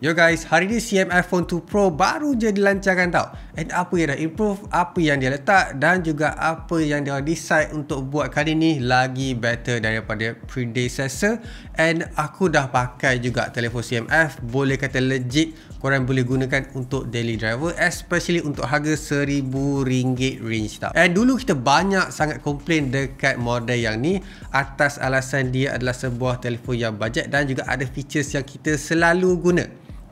Yo guys, hari ni CMF Phone 2 Pro baru je dilancarkan tau. And apa yang dah improve, apa yang dia letak dan juga apa yang dia decide untuk buat kali ni lagi better daripada predecessor. And aku dah pakai juga telefon CMF, boleh kata legit korang boleh gunakan untuk daily driver, especially untuk harga RM1,000 range tau. And dulu kita banyak sangat komplain dekat model yang ni atas alasan dia adalah sebuah telefon yang budget dan juga ada features yang kita selalu guna.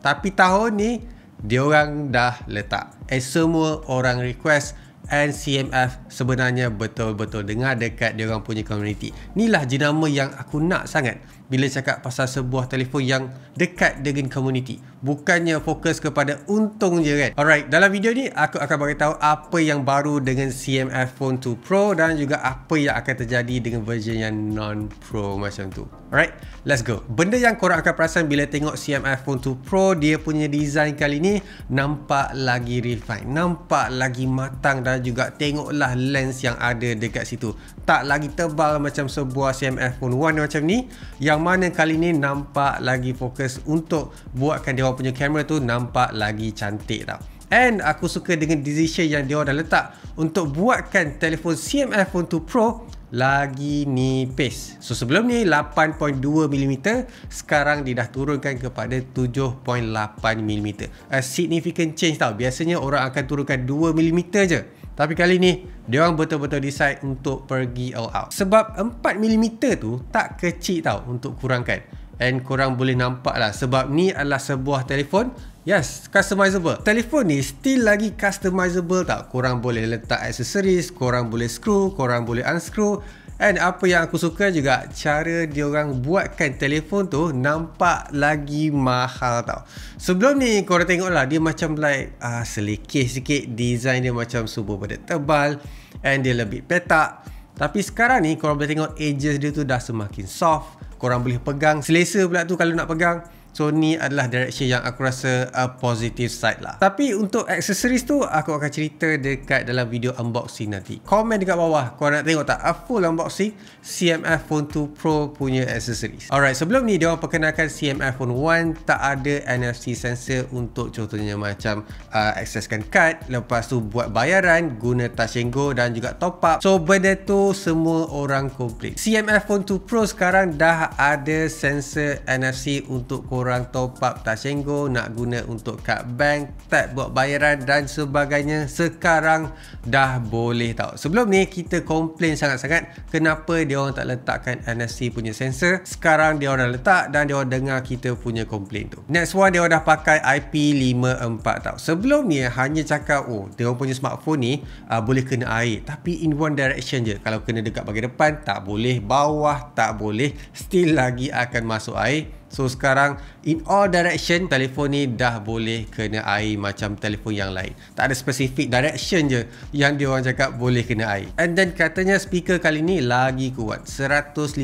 Tapi tahun ni diorang dah letak semua orang request, and CMF sebenarnya betul-betul dengar dekat diorang punya community. Inilah jenama yang aku nak sangat bila cakap pasal sebuah telefon yang dekat dengan community, bukannya fokus kepada untung je kan. Alright, dalam video ni aku akan beritahu apa yang baru dengan CMF Phone 2 Pro dan juga apa yang akan terjadi dengan version yang non-Pro macam tu. Alright, let's go. Benda yang korang akan perasan bila tengok CMF Phone 2 Pro, dia punya design kali ni nampak lagi refine, nampak lagi matang, dan juga tengoklah lens yang ada dekat situ. Tak lagi tebal macam sebuah CMF Phone 1 macam ni, yang mana kali ni nampak lagi fokus untuk buatkan dia orang punya kamera tu nampak lagi cantik tau. And aku suka dengan decision yang dia orang dah letak untuk buatkan telefon CMF Phone 2 Pro lagi nipis. So sebelum ni 8.2mm, sekarang dia dah turunkan kepada 7.8mm. A significant change tau. Biasanya orang akan turunkan 2mm je, tapi kali ni dia orang betul-betul decide untuk pergi all out. Sebab 4mm tu tak kecil tau untuk kurangkan. And korang boleh nampak lah, sebab ni adalah sebuah telefon, yes, customizable. Telefon ni still lagi customizable tau. Korang boleh letak aksesoris, korang boleh screw, korang boleh unscrew. And apa yang aku suka juga, cara diorang buatkan telefon tu nampak lagi mahal tau. Sebelum ni korang tengok lah, dia macam like selekeh sikit, design dia macam super pada tebal, and dia lebih petak. Tapi sekarang ni korang boleh tengok edges dia tu dah semakin soft, korang boleh pegang, selesa pula tu kalau nak pegang. So ni adalah direction yang aku rasa a positive side lah. Tapi untuk aksesoris tu aku akan cerita dekat dalam video unboxing nanti. Komen dekat bawah korang nak tengok tak a full unboxing CMF Phone 2 Pro punya aksesoris. Alright, sebelum ni dia orang perkenalkan CMF Phone 1 tak ada NFC sensor untuk contohnya macam akseskan kad, lepas tu buat bayaran guna Touch 'n Go dan juga top up. So benda tu semua orang komplain. CMF Phone 2 Pro sekarang dah ada sensor NFC untuk korang top up Touch 'n Go, nak guna untuk kad bank, tap buat bayaran dan sebagainya. Sekarang dah boleh tau. Sebelum ni kita komplain sangat-sangat kenapa dia orang tak letakkan NFC punya sensor. Sekarang dia orang dah letak dan dia orang dengar kita punya komplain tu. Next one, dia orang dah pakai IP54 tau. Sebelum ni hanya cakap dia orang punya smartphone ni boleh kena air, tapi in one direction je. Kalau kena dekat bahagian depan tak boleh, bawah tak boleh, still lagi akan masuk air. So sekarang in all direction telefon ni dah boleh kena air macam telefon yang lain. Tak ada specific direction je yang dia orang cakap boleh kena air. And then katanya speaker kali ni lagi kuat, 150%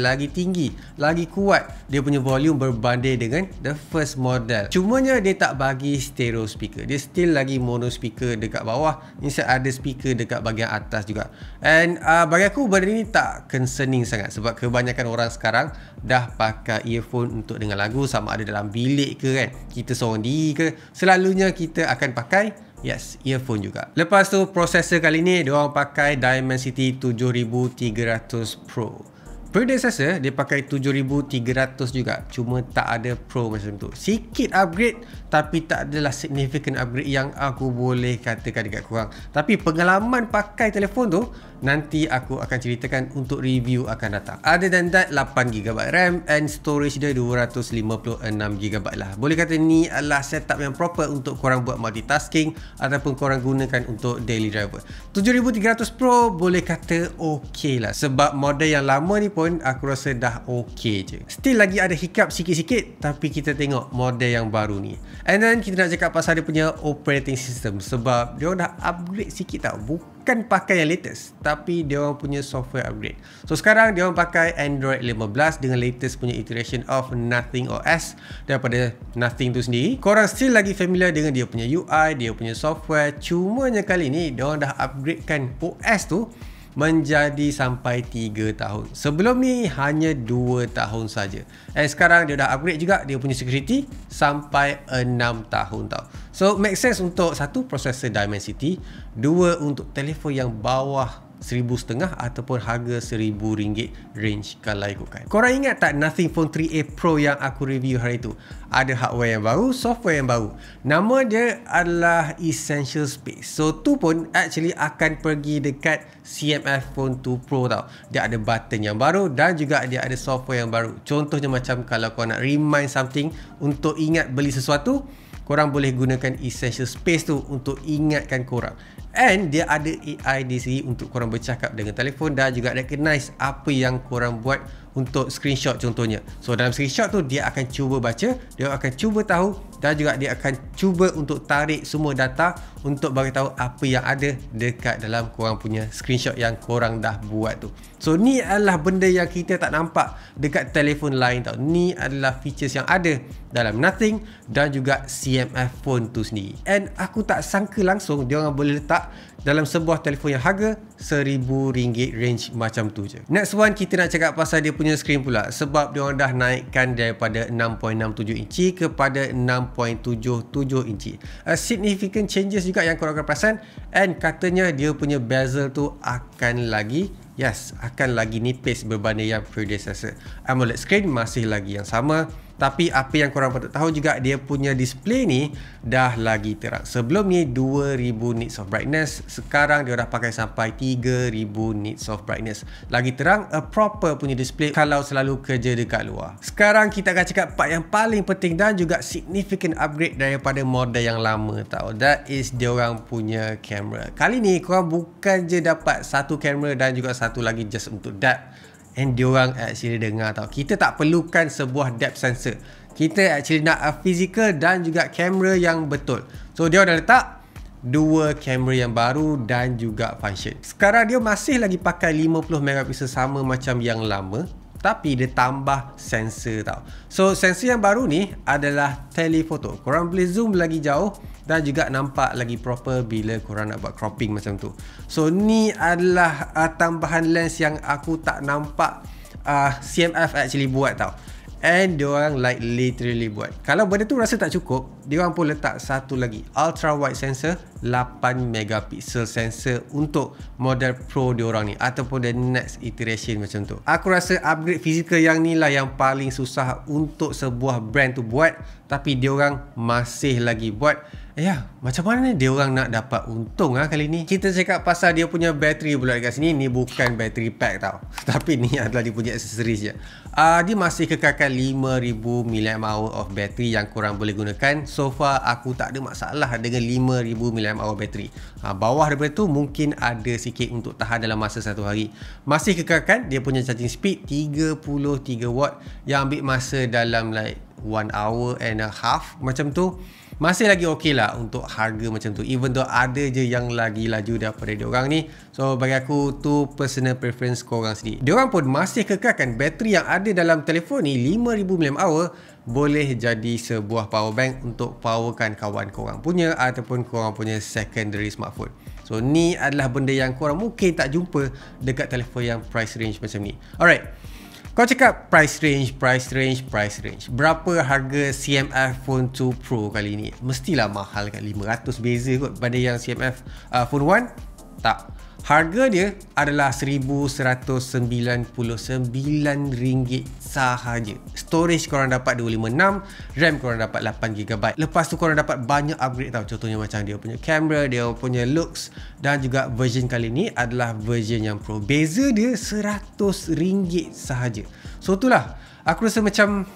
lagi tinggi, lagi kuat dia punya volume berbanding dengan the first model. Cumanya dia tak bagi stereo speaker, dia still lagi mono speaker dekat bawah, instead ada speaker dekat bahagian atas juga. And bagi aku benda ni tak concerning sangat, sebab kebanyakan orang sekarang dah pakai earphone untuk dengar lagu, sama ada dalam bilik ke kan, kita seorang diri ke, selalunya kita akan pakai earphone juga. Lepas tu prosesor kali ni dia orang pakai Dimensity 7300 Pro. Predecessor dia pakai 7300 juga, cuma tak ada Pro macam tu. Sikit upgrade tapi tak adalah significant upgrade yang aku boleh katakan dekat korang. Tapi pengalaman pakai telefon tu nanti aku akan ceritakan untuk review akan datang. Other than that, 8GB RAM and storage dia 256GB lah. Boleh kata ni adalah setup yang proper untuk korang buat multitasking ataupun korang gunakan untuk daily driver. 7300 Pro boleh kata ok lah, sebab model yang lama ni pun aku rasa dah ok je. Still lagi ada hiccup sikit-sikit, tapi kita tengok model yang baru ni. And then kita nak cakap pasal dia punya operating system, sebab dia orang dah upgrade sikit tau. Bukan pakai yang latest, tapi dia orang punya software upgrade. So sekarang dia orang pakai Android 15 dengan latest punya iteration of Nothing OS daripada Nothing tu sendiri. Korang still lagi familiar dengan dia punya UI, dia punya software. Cumanya kali ni dia orang dah upgradekan OS tu menjadi sampai 3 tahun. Sebelum ni hanya 2 tahun saja. And sekarang dia dah upgrade juga dia punya security sampai 6 tahun tau. So make sense untuk satu prosesor Dimensity, dua untuk telefon yang bawah RM1,500 ataupun harga RM1,000 range kalau ikutkan. Korang ingat tak Nothing Phone 3A Pro yang aku review hari tu? Ada hardware yang baru, software yang baru. Nama dia adalah Essential Space. So tu pun actually akan pergi dekat CMF Phone 2 Pro tau. Dia ada button yang baru dan juga dia ada software yang baru. Contohnya macam kalau korang nak remind something untuk ingat beli sesuatu, korang boleh gunakan Essential Space tu untuk ingatkan korang. And dia ada AI di sini untuk korang bercakap dengan telefon dan juga recognize apa yang korang buat untuk screenshot contohnya. So dalam screenshot tu dia akan cuba baca, dia akan cuba tahu dan juga dia akan cuba untuk tarik semua data untuk bagi tahu apa yang ada dekat dalam korang punya screenshot yang korang dah buat tu. So ni adalah benda yang kita tak nampak dekat telefon lain tau. Ni adalah features yang ada dalam Nothing dan juga CMF Phone tu sendiri. And aku tak sangka langsung dia orang boleh letak dalam sebuah telefon yang harga RM1,000 range macam tu je. Next one kita nak cakap pasal dia punya screen pula, sebab dia orang dah naikkan daripada 6.67 inci kepada 6.77 inci. Significant changes juga yang korang akan perasan, and katanya dia punya bezel tu akan lagi akan lagi nipis berbanding yang predecessor. AMOLED screen masih lagi yang sama, tapi apa yang korang patut tahu juga dia punya display ni dah lagi terang. Sebelum ni 2000 nits of brightness, sekarang dia dah pakai sampai 3000 nits of brightness. Lagi terang, a proper punya display kalau selalu kerja dekat luar. Sekarang kita akan cakap part yang paling penting dan juga significant upgrade daripada model yang lama tau. That is diorang punya kamera. Kali ni korang bukan je dapat satu kamera dan juga satu lagi just untuk depth. And diorang actually dengar tau, kita tak perlukan sebuah depth sensor. Kita actually nak a physical dan juga kamera yang betul. So dia dah letak dua kamera yang baru dan juga function. Sekarang dia masih lagi pakai 50 megapiksel sama macam yang lama, tapi dia tambah sensor tau. So sensor yang baru ni adalah telephoto. Korang boleh zoom lagi jauh dan juga nampak lagi proper bila korang nak buat cropping macam tu. So ni adalah tambahan lens yang aku tak nampak CMF actually buat tau. And diorang like literally buat. Kalau benda tu rasa tak cukup, diorang pun letak satu lagi ultra wide sensor, 8 megapiksel sensor untuk model Pro diorang ni ataupun the next iteration macam tu. Aku rasa upgrade physical yang ni lah yang paling susah untuk sebuah brand tu buat, tapi diorang masih lagi buat. Macam mana diorang nak dapat untung kali ni? Kita cakap pasal dia punya bateri pula dekat sini. Ni bukan bateri pack tau, tapi ni adalah dia punya accessories je. Dia masih kekalkan 5000 mAh of bateri yang korang boleh gunakan. So far aku tak ada masalah dengan 5000 mAh bateri. Bawah daripada tu mungkin ada sikit untuk tahan dalam masa satu hari. Masih kekalkan dia punya charging speed 33 watt yang ambil masa dalam like 1 hour and a half macam tu. Masih lagi okey lah untuk harga macam tu, even though ada je yang lagi laju daripada diorang ni. So bagi aku tu personal preference korang sendiri. Diorang pun masih kekalkan bateri yang ada dalam telefon ni 5000 mAh boleh jadi sebuah power bank untuk powerkan kawan korang punya ataupun korang punya secondary smartphone. So ni adalah benda yang korang mungkin tak jumpa dekat telefon yang price range macam ni. Alright, kau cakap price range. Berapa harga CMF Phone 2 Pro kali ni? Mestilah mahal kan, 500 beza kot pada yang CMF Phone 1? Tak. Harga dia adalah RM1,199 sahaja. Storage korang dapat 256, RAM korang dapat 8GB. Lepas tu korang dapat banyak upgrade tau. Contohnya macam dia punya kamera, dia punya looks dan juga version kali ni adalah version yang Pro. Beza dia RM100 sahaja. So itulah, aku rasa macam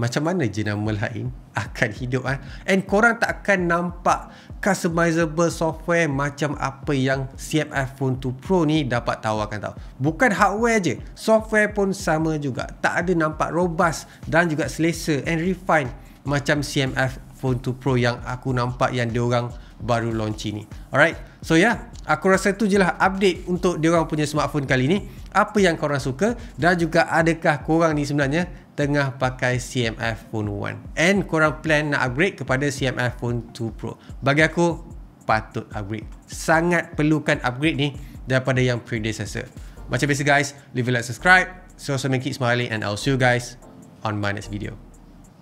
macam mana je nama lain akan hidup and korang tak akan nampak customizable software macam apa yang CMF Phone 2 Pro ni dapat tawarkan tau. Bukan hardware je, software pun sama juga. Tak ada nampak robust dan juga selesa and refine macam CMF Phone 2 Pro yang aku nampak yang diorang baru launching ni. Alright, so aku rasa tu je lah update untuk diorang punya smartphone kali ni. Apa yang korang suka dan juga adakah korang ni sebenarnya tengah pakai CMF Phone 1 and korang plan nak upgrade kepada CMF Phone 2 Pro? Bagi aku patut upgrade. Sangat perlukan upgrade ni daripada yang predecessor. Macam biasa guys, leave a like, subscribe, so make it smiling, and I'll see you guys on my next video.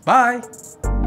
Bye!